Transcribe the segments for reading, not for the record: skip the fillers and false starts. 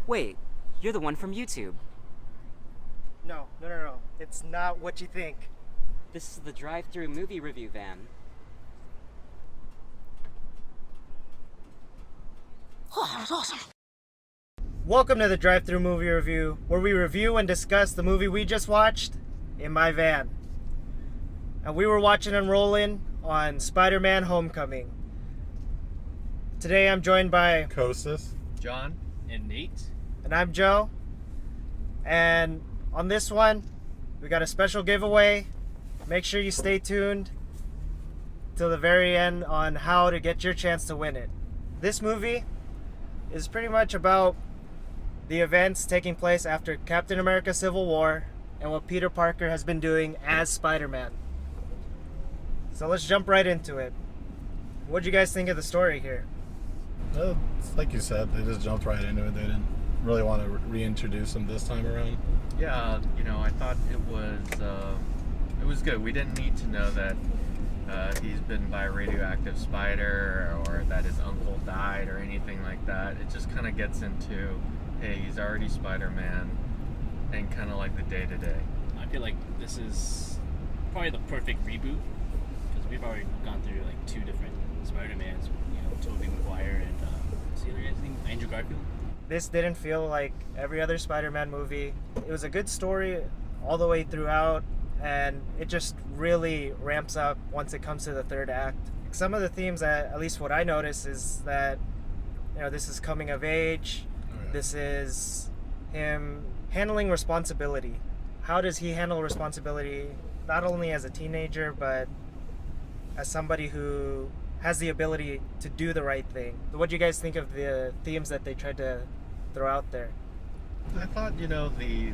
Wait, you're the one from YouTube. No. It's not what you think. This is the drive-thru movie review van. Oh, that was awesome. Welcome to the Drive-Thru Movie Review, where we review and discuss the movie we just watched in my van. And we were watching and rolling on Spider-Man Homecoming. Today I'm joined by Kostas, John, and Nate. And I'm Joe. And on this one, we got a special giveaway. Make sure you stay tuned till the very end on how to get your chance to win it. This movie is pretty much about the events taking place after Captain America Civil War and what Peter Parker has been doing as Spider-Man. So let's jump right into it. What'd you guys think of the story here? It's like you said, they just jumped right into it. They didn't really want to reintroduce him this time around. Yeah, I thought it was good. We didn't need to know that he's bitten by a radioactive spider or that his uncle died or anything like that. It just kind of gets into, hey, he's already Spider-Man, and kind of like the day-to-day. I feel like this is probably the perfect reboot because we've already gone through like two different Spider-Mans, Tobey Maguire and the other guy's name, Andrew Garfield. This didn't feel like every other Spider-Man movie. It was a good story all the way throughout, and it just really ramps up once it comes to the third act. Some of the themes that, at least what I noticed, is that this is coming of age. This is him handling responsibility. How does he handle responsibility, not only as a teenager, but as somebody who has the ability to do the right thing? What do you guys think of the themes that they tried to throw out there? I thought, the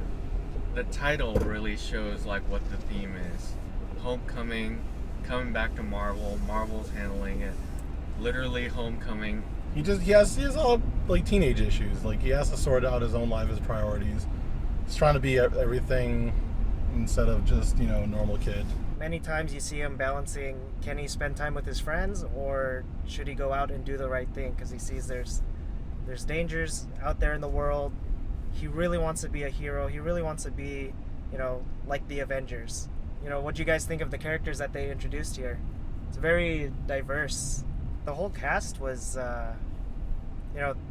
title really shows like what the theme is. Homecoming, coming back to Marvel, Marvel's handling it. Literally homecoming. He has all like teenage issues. Like he has to sort out his own life, his priorities. He's trying to be everything instead of just, normal kid. Many times you see him balancing, can he spend time with his friends or should he go out and do the right thing? Because he sees there's dangers out there in the world. He really wants to be a hero. He really wants to be, like the Avengers. What do you guys think of the characters that they introduced here? It's very diverse. The whole cast was,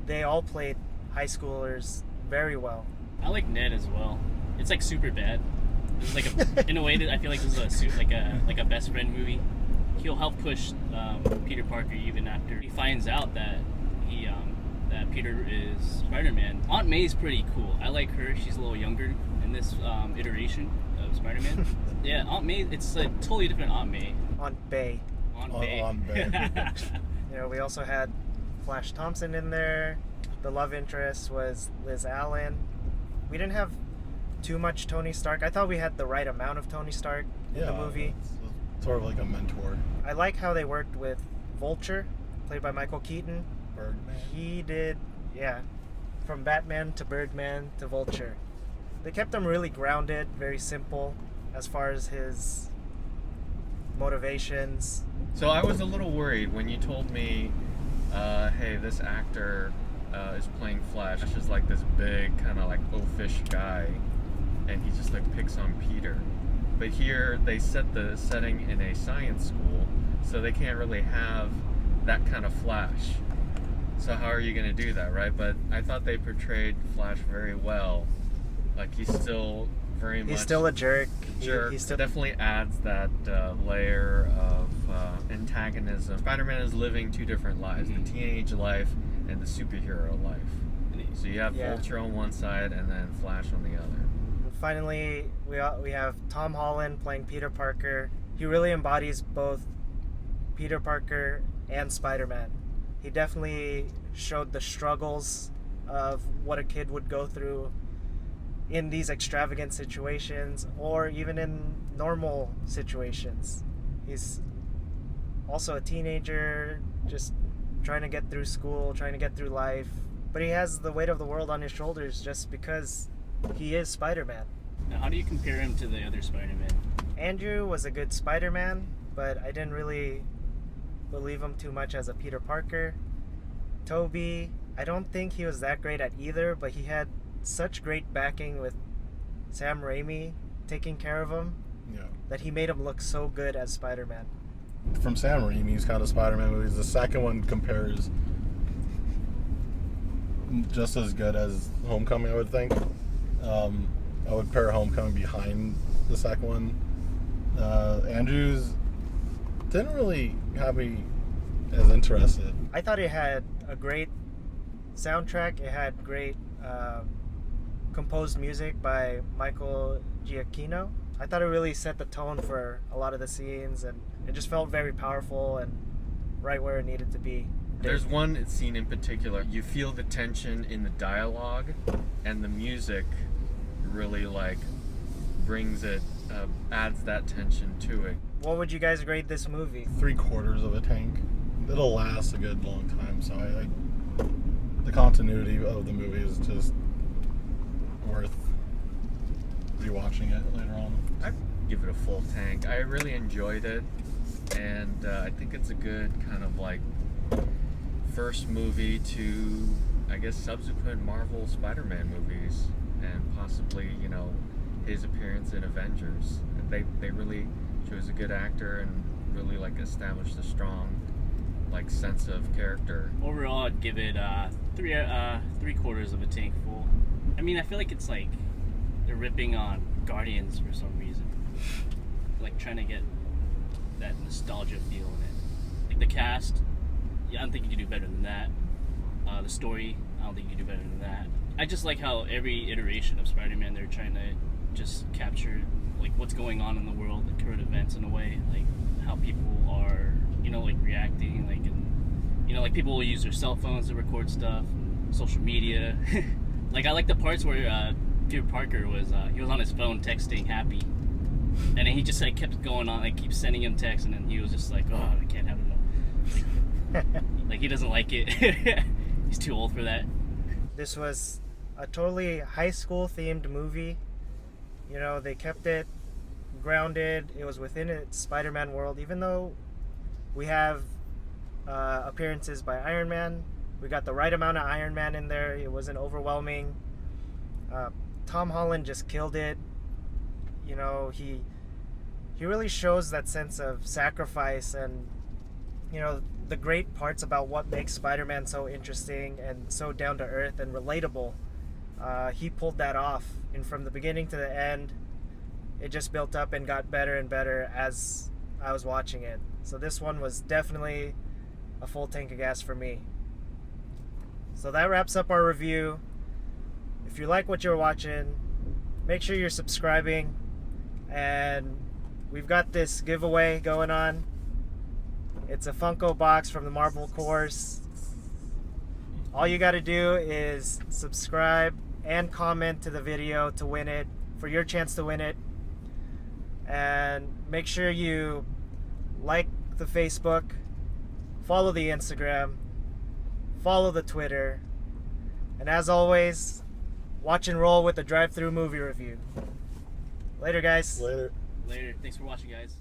they all played high schoolers very well. I like Ned as well. It's like super bad. It's like in a way that I feel like this is like a best friend movie. He'll help push Peter Parker even after he finds out that that Peter is Spider-Man. Aunt May's pretty cool. I like her. She's a little younger in this iteration of Spider-Man. Yeah, Aunt May. It's a totally different Aunt May. Aunt Bay. Aunt Bay. On Bay. We also had Flash Thompson in there. The love interest was Liz Allen. We didn't have too much Tony Stark. I thought we had the right amount of Tony Stark in the movie. It's sort of like a mentor. I like how they worked with Vulture, played by Michael Keaton. Birdman. He did, from Batman to Birdman to Vulture. They kept him really grounded, very simple as far as his motivations. So I was a little worried when you told me, hey, this actor is playing Flash. Flash is like this big kind of like oafish guy, and he just like picks on Peter. But here they set the setting in a science school, so they can't really have that kind of Flash. So how are you going to do that, right? But I thought they portrayed Flash very well. Like he's still very much... He's still a jerk. He still definitely adds that layer of antagonism. Spider-Man is living two different lives, the teenage life and the superhero life. So you have Vulture on one side and then Flash on the other. And finally, we have Tom Holland playing Peter Parker. He really embodies both Peter Parker and Spider-Man. He definitely showed the struggles of what a kid would go through in these extravagant situations or even in normal situations. He's also a teenager, just trying to get through school, trying to get through life. But he has the weight of the world on his shoulders just because he is Spider-Man. Now, how do you compare him to the other Spider-Man? Andrew was a good Spider-Man, but I didn't really believe him too much as a Peter Parker. Tobey I don't think he was that great at either, but he had such great backing with Sam Raimi taking care of him Yeah. that he made him look so good as Spider-Man. From Sam Raimi's kind of Spider-Man movies, the second one compares just as good as Homecoming, I would think. I would pair Homecoming behind the second one. Andrews didn't really have me as interested. I thought it had a great soundtrack. It had great composed music by Michael Giacchino. I thought it really set the tone for a lot of the scenes, and it just felt very powerful and right where it needed to be. There's one scene in particular. You feel the tension in the dialogue, and the music really like brings it, adds that tension to it. What would you guys grade this movie? 3/4 of a tank. It'll last a good long time, so the continuity of the movie is just worth rewatching it later on. I'd give it a full tank. I really enjoyed it, and I think it's a good kind of like first movie to, I guess, subsequent Marvel Spider-Man movies, and possibly, you know, his appearance in Avengers. They really chose a good actor and really like established a strong like sense of character. Overall, I'd give it 3/4 of a tank full. I mean, I feel like it's like they're ripping on Guardians for some reason, like trying to get that nostalgia feel in it. Like the cast, yeah, I don't think you can do better than that. The story, I don't think you can do better than that. I just like how every iteration of Spider-Man, they're trying to just capture like what's going on in the world, the current events in a way, like how people are, you know, like reacting, like, and, you know, like people will use their cell phones to record stuff, social media. Like I like the parts where Peter Parker was he was on his phone texting Happy, and then he just like kept going on, like keeps sending him texts, and then he was just like, oh, I can't have it. Like he doesn't like it. He's too old for that. This was a totally high school themed movie. You know, they kept it grounded. It was within its Spider-Man world, even though we have appearances by Iron Man. We got the right amount of Iron Man in there. It wasn't overwhelming. Tom Holland just killed it. You know, he really shows that sense of sacrifice and, you know, the great parts about what makes Spider-Man so interesting and so down to earth and relatable. He pulled that off, and from the beginning to the end, it just built up and got better and better as I was watching it. So this one was definitely a full tank of gas for me. So that wraps up our review. If you like what you're watching, make sure you're subscribing, and we've got this giveaway going on. It's a Funko box from the Marvel course. All you got to do is subscribe and comment to the video to win it, for your chance to win it. And make sure you like the Facebook, follow the Instagram, follow the Twitter, and as always, watch and roll with the drive-through movie review. Later, guys. Later. Later. Thanks for watching, guys.